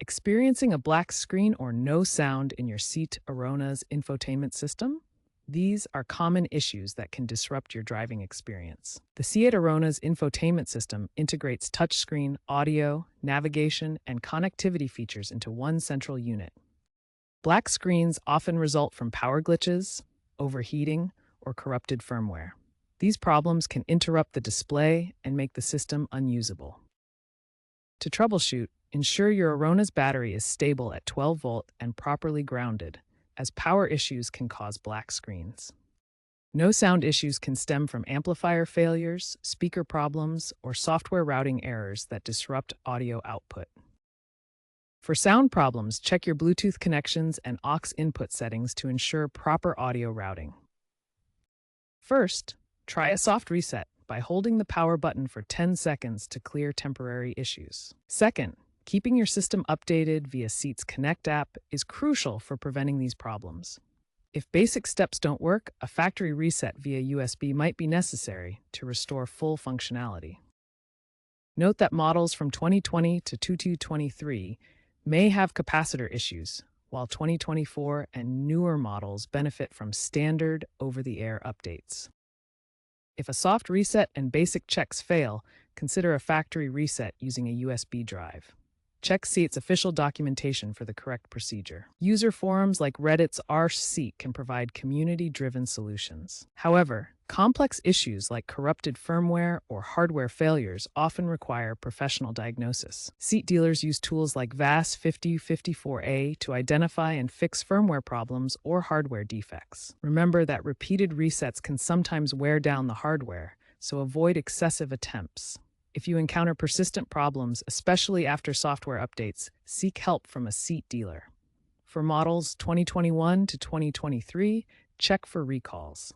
Experiencing a black screen or no sound in your SEAT Arona's infotainment system? These are common issues that can disrupt your driving experience. The SEAT Arona's infotainment system integrates touchscreen, audio, navigation, and connectivity features into one central unit. Black screens often result from power glitches, overheating, or corrupted firmware. These problems can interrupt the display and make the system unusable. To troubleshoot, ensure your Arona's battery is stable at 12 volt and properly grounded, as power issues can cause black screens. No sound issues can stem from amplifier failures, speaker problems, or software routing errors that disrupt audio output. For sound problems, check your Bluetooth connections and aux input settings to ensure proper audio routing. First, try a soft reset by holding the power button for 10 seconds to clear temporary issues. Second, keeping your system updated via SEAT's Connect app is crucial for preventing these problems. If basic steps don't work, a factory reset via USB might be necessary to restore full functionality. Note that models from 2020 to 2023 may have capacitor issues, while 2024 and newer models benefit from standard over-the-air updates. If a soft reset and basic checks fail, consider a factory reset using a USB drive. Check SEAT's official documentation for the correct procedure. User forums like Reddit's r/SEAT can provide community-driven solutions. However, complex issues like corrupted firmware or hardware failures often require professional diagnosis. SEAT dealers use tools like VAS 5054A to identify and fix firmware problems or hardware defects. Remember that repeated resets can sometimes wear down the hardware, so avoid excessive attempts. If you encounter persistent problems, especially after software updates, seek help from a SEAT dealer. For models 2021 to 2023, check for recalls.